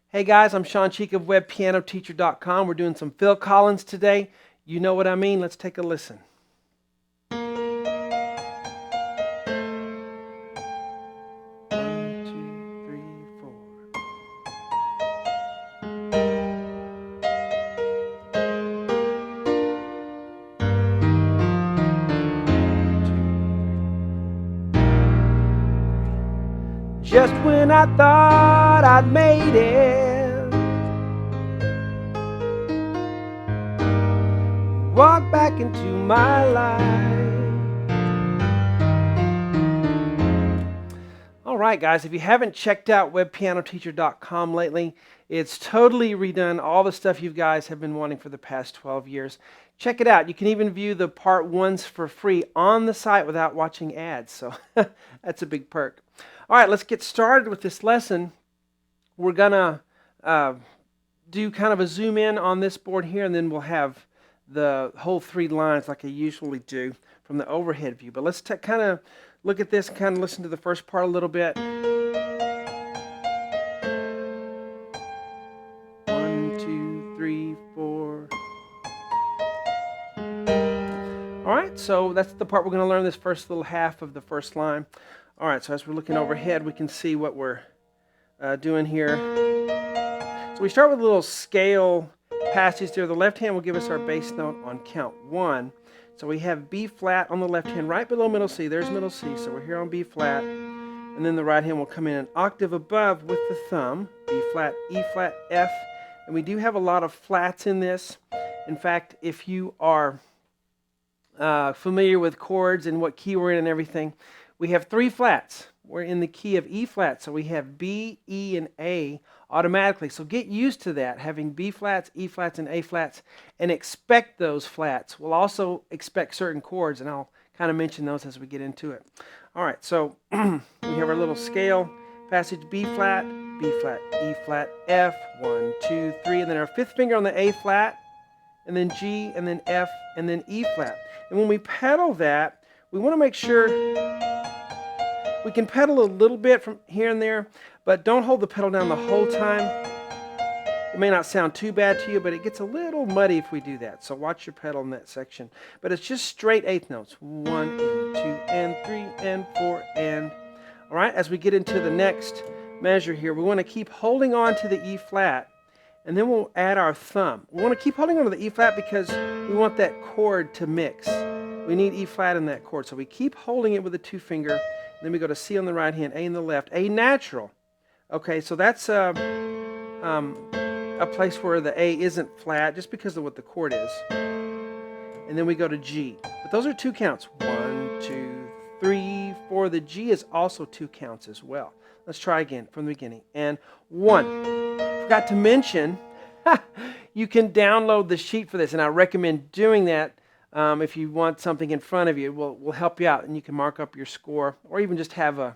Hey guys, I'm Shawn of WebPianoTeacher.com. We're doing some Phil Collins today. You know what I mean? Let's take a listen. One, two, three, four. Just when I thought I'd made it, walk back into my life. All right, guys, if you haven't checked out WebPianoTeacher.com lately, it's totally redone all the stuff you guys have been wanting for the past 12 years. Check it out. You can even view the part ones for free on the site without watching ads, so that's a big perk. All right, let's get started with this lesson. We're going to do kind of a zoom in on this board here, and then we'll have the whole three lines like I usually do from the overhead view. But let's kind of look at this and kind of listen to the first part a little bit. 1, 2, 3, 4. All right, so that's the part we're going to learn, this first little half of the first line. All right, so as we're looking overhead, we can see what we're doing here. So we start with a little scale passage there. The left hand will give us our bass note on count 1. So we have B flat on the left hand, right below middle C. There's middle C, so we're here on B flat. And then the right hand will come in an octave above with the thumb, B flat, E flat, F. And we do have a lot of flats in this. In fact, if you are familiar with chords and what key we're in and everything, we have 3 flats. We're in the key of E flat, so we have B, E, and A automatically. So get used to that, having B flats, E flats, and A flats, and expect those flats. We'll also expect certain chords, and I'll kind of mention those as we get into it. All right, so we have our little scale passage: B flat, E flat, F, 1, 2, 3, and then our 5th finger on the A flat, and then G, and then F, and then E flat. And when we pedal that, we want to make sure we can pedal a little bit from here and there, but don't hold the pedal down the whole time. It may not sound too bad to you, but it gets a little muddy if we do that. So watch your pedal in that section. But it's just straight eighth notes. 1 and 2 and 3 and 4 and... All right, as we get into the next measure here, we want to keep holding on to the E flat, and then we'll add our thumb. We want to keep holding on to the E flat because we want that chord to mix. We need E flat in that chord. So we keep holding it with the 2 finger. Then we go to C on the right hand, A in the left, A natural. Okay, so that's a place where the A isn't flat just because of what the chord is. And then we go to G. But those are 2 counts. 1, 2, 3, 4. The G is also 2 counts as well. Let's try again from the beginning. And 1. Forgot to mention, you can download the sheet for this, and I recommend doing that. If you want something in front of you, we'll help you out, and you can mark up your score, or even just have I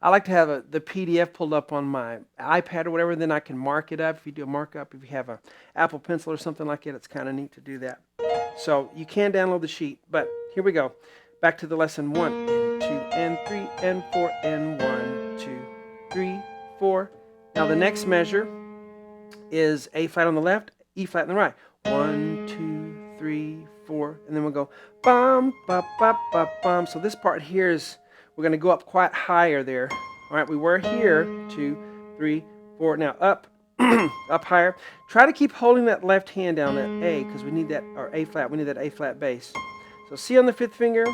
like to have the PDF pulled up on my iPad or whatever, then I can mark it up. If you do a markup, if you have an Apple Pencil or something like that, it's kind of neat to do that. So you can download the sheet, but here we go. Back to the lesson. 1 and 2 and 3 and 4 and 1, 2, 3, 4. Now the next measure is A flat on the left, E flat on the right. 1, 2, 3, 4, and then we'll go bum, ba, ba, ba, bum. So this part here is, we're going to go up quite higher there. All right, we were here, 2, 3, 4. Now up, up higher. Try to keep holding that left hand down, that A, because we need that, or A flat, we need that A flat bass. So C on the 5th finger,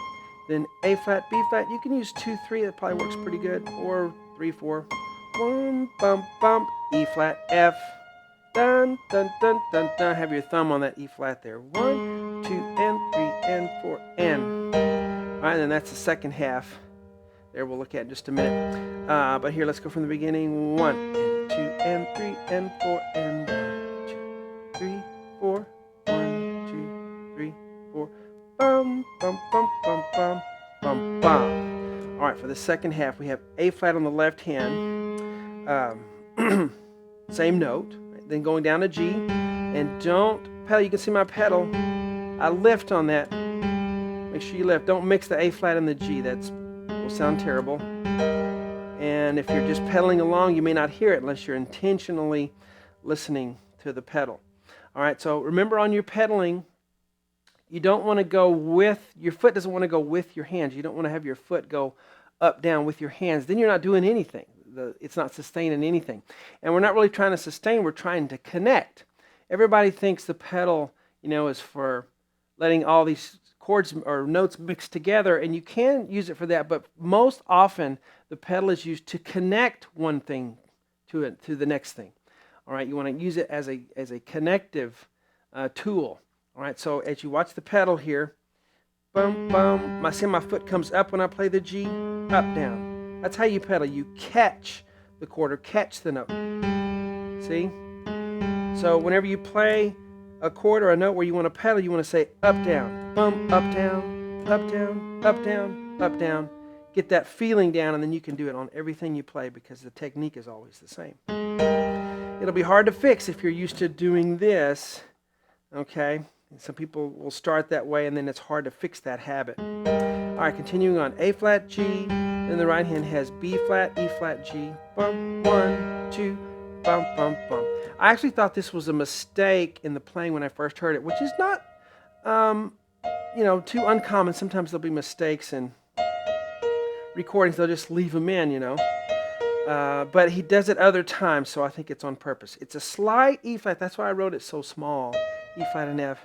then A flat, B flat. You can use 2, 3, that probably works pretty good, or 3, 4. 1, bump, bump, E flat, F. Dun, dun, dun, dun, dun. Have your thumb on that E flat there. 1, 2, and 3, and 4, and. All right, and that's the second half. There, we'll look at in just a minute. But here, let's go from the beginning. 1, and 2, and 3, and 4, and 1, 2, 3, 4. 1, 2, 3, 4. Bum, bum, bum, bum, bum, bum, bum. All right, for the second half, we have A flat on the left hand. Same note. Then going down to G, and don't pedal. You can see my pedal. I lift on that. Make sure you lift. Don't mix the A flat and the G. That will sound terrible. And if you're just pedaling along, you may not hear it unless you're intentionally listening to the pedal. All right, so remember on your pedaling, you don't want to go with, your foot doesn't want to go with your hands. You don't want to have your foot go up, down with your hands. Then you're not doing anything. It's not sustaining anything. And we're not really trying to sustain, we're trying to connect. Everybody thinks the pedal, is for letting all these chords or notes mix together, and you can use it for that, but most often the pedal is used to connect one thing to the next thing. All right, you want to use it as a connective tool. All right, so as you watch the pedal here, bum, bum, see my foot comes up when I play the G, up, down. That's how you pedal. You catch the chord or catch the note. See? So whenever you play a chord or a note where you want to pedal, you want to say up, down, bum, up, down, up, down, up, down, up, down. Get that feeling down, and then you can do it on everything you play because the technique is always the same. It'll be hard to fix if you're used to doing this, okay? Some people will start that way, and then it's hard to fix that habit. All right, continuing on. A flat, G. Then the right hand has B flat, E flat, G. Bum, 1, 2, bum, bum, bum. I actually thought this was a mistake in the playing when I first heard it, which is not, too uncommon. Sometimes there'll be mistakes in recordings. They'll just leave them in, But he does it other times, so I think it's on purpose. It's a slight E flat. That's why I wrote it so small. E flat and F,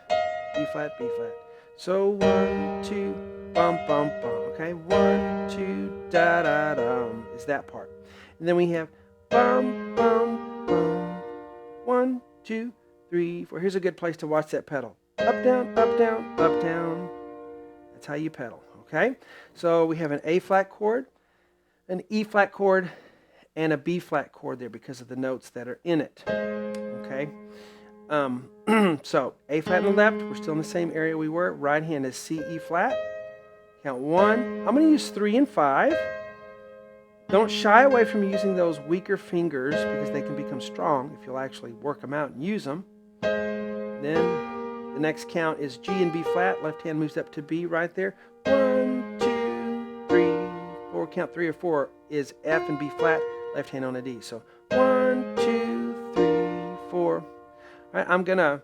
E flat, B flat. So 1, 2, bum, bum, bum. Okay, 1, 2, da, da, dum is that part. And then we have bum, bum, bum. 1, 2, 3, 4. Here's a good place to watch that pedal. Up, down, up, down, up, down. That's how you pedal. Okay, so we have an A flat chord, an E flat chord, and a B flat chord there because of the notes that are in it. Okay. So A flat on the left, we're still in the same area we were. Right hand is C, E flat. Count 1. I'm going to use 3 and 5. Don't shy away from using those weaker fingers because they can become strong if you'll actually work them out and use them. Then the next count is G and B flat. Left hand moves up to B right there. 1, 2, 3, 4. Count 3 or 4 is F and B flat. Left hand on a D. So 1, 2, 3, 4. All right, I'm gonna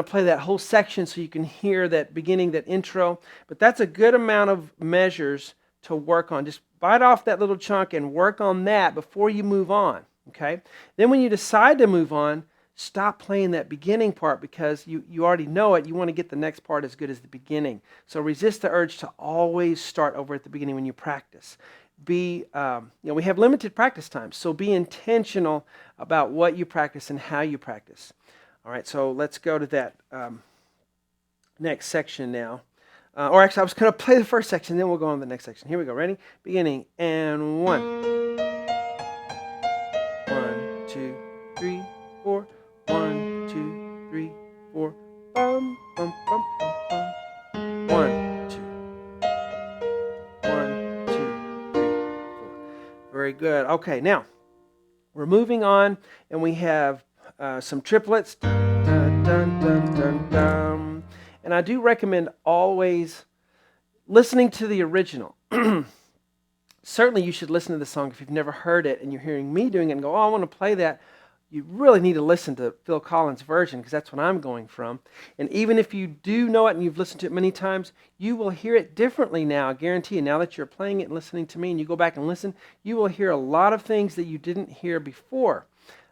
play that whole section so you can hear that beginning, that intro. But that's a good amount of measures to work on. Just bite off that little chunk and work on that before you move on. Okay. Then when you decide to move on, stop playing that beginning part because you already know it. You want to get the next part as good as the beginning. So resist the urge to always start over at the beginning when you practice. We have limited practice time, so be intentional about what you practice and how you practice. All right, so let's go to that next section now. Or actually, I was going to play the first section, then we'll go on to the next section. Here we go. Ready? Beginning. And 1. 1, 2, 3, 4. 1, 2, 3, 4. Bum, bum, bum, bum, bum. 1, 2. 1, 2, 3, 4. Very good. Okay, now we're moving on, and we have some triplets. Dun, dun, dun, dun, dun. And I do recommend always listening to the original. Certainly you should listen to the song if you've never heard it and you're hearing me doing it and go, oh, I want to play that. You really need to listen to Phil Collins' version because that's what I'm going from. And even if you do know it and you've listened to it many times, you will hear it differently now, I guarantee you. Now that you're playing it and listening to me and you go back and listen, you will hear a lot of things that you didn't hear before.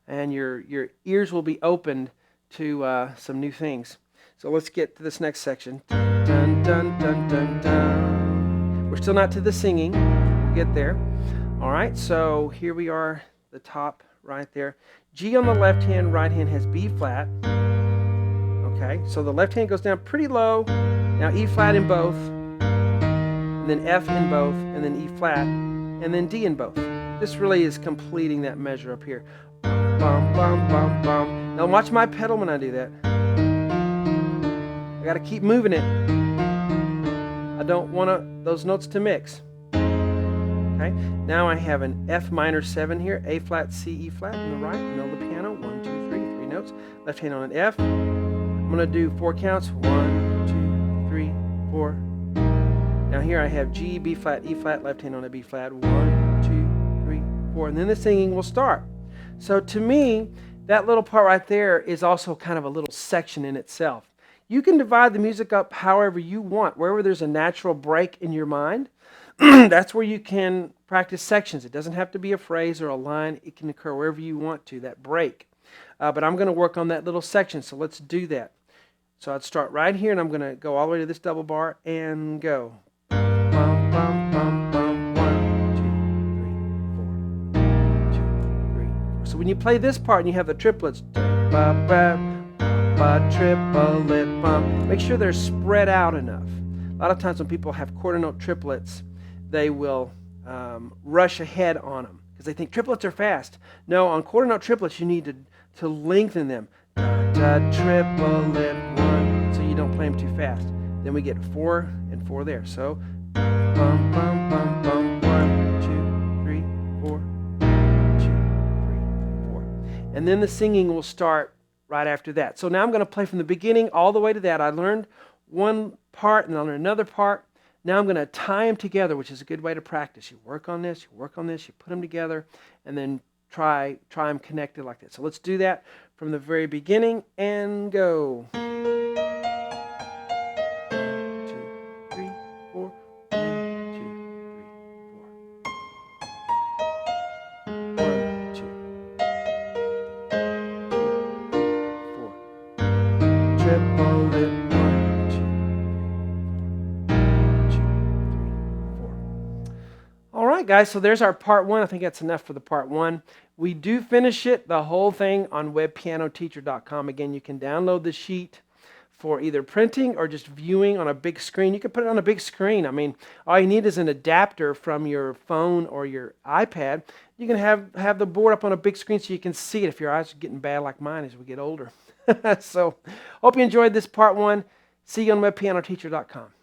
And your ears will be opened to some new things. So let's get to this next section. Dun, dun, dun, dun, dun. We're still not to the singing. We'll get there. All right, so here we are, the top right there. G on the left hand, right hand has B flat. Okay, so the left hand goes down pretty low. Now E flat in both, and then F in both, and then E flat, and then D in both. This really is completing that measure up here. Bum, bum, bum, bum. Now watch my pedal when I do that. I got to keep moving it. I don't want those notes to mix. Okay. Now I have an F minor 7 here, A flat, C, E flat on the right, middle of the piano. 1, 2, 3, 3 notes. Left hand on an F. I'm going to do 4 counts. 1, 2, 3, 4. Now here I have G, B flat, E flat, left hand on a B flat. 1, 2, 3, 4. And then the singing will start. So to me, that little part right there is also kind of a little section in itself. You can divide the music up however you want. Wherever there's a natural break in your mind, that's where you can practice sections. It doesn't have to be a phrase or a line. It can occur wherever you want to, that break. But I'm going to work on that little section, so let's do that. So I'd start right here, and I'm going to go all the way to this double bar and go. Bum, bum, bum, bum, 1, 2, 3, 4. 2, 3, 4. So when you play this part and you have the triplets, ba, ba, ba, triplet, bum, make sure they're spread out enough. A lot of times when people have quarter note triplets, they will rush ahead on them because they think triplets are fast. No, on quarter note triplets, you need to lengthen them. Da, da, triplet, 1, so you don't play them too fast. Then we get 4 and 4 there. So, bum, bum, bum, bum, 1, 2, 3, 4, 2, 3, 4. And then the singing will start right after that. So now I'm going to play from the beginning all the way to that. I learned one part and I'll learn another part. Now I'm going to tie them together, which is a good way to practice. You work on this, you work on this, you put them together, and then try them connected like that. So let's do that from the very beginning and go. 1, 2, 3, 4. 1, 2, 3, 4. 1, 2, 3, 4. Triplet. 1, 2, 3, 4. All right, guys, so there's our part 1. I think that's enough for the part 1. We do finish it, the whole thing, on webpianoteacher.com. Again, you can download the sheet for either printing or just viewing on a big screen. You can put it on a big screen. I mean, all you need is an adapter from your phone or your iPad. You can have the board up on a big screen so you can see it if your eyes are getting bad like mine as we get older. So, hope you enjoyed this part 1. See you on webpianoteacher.com.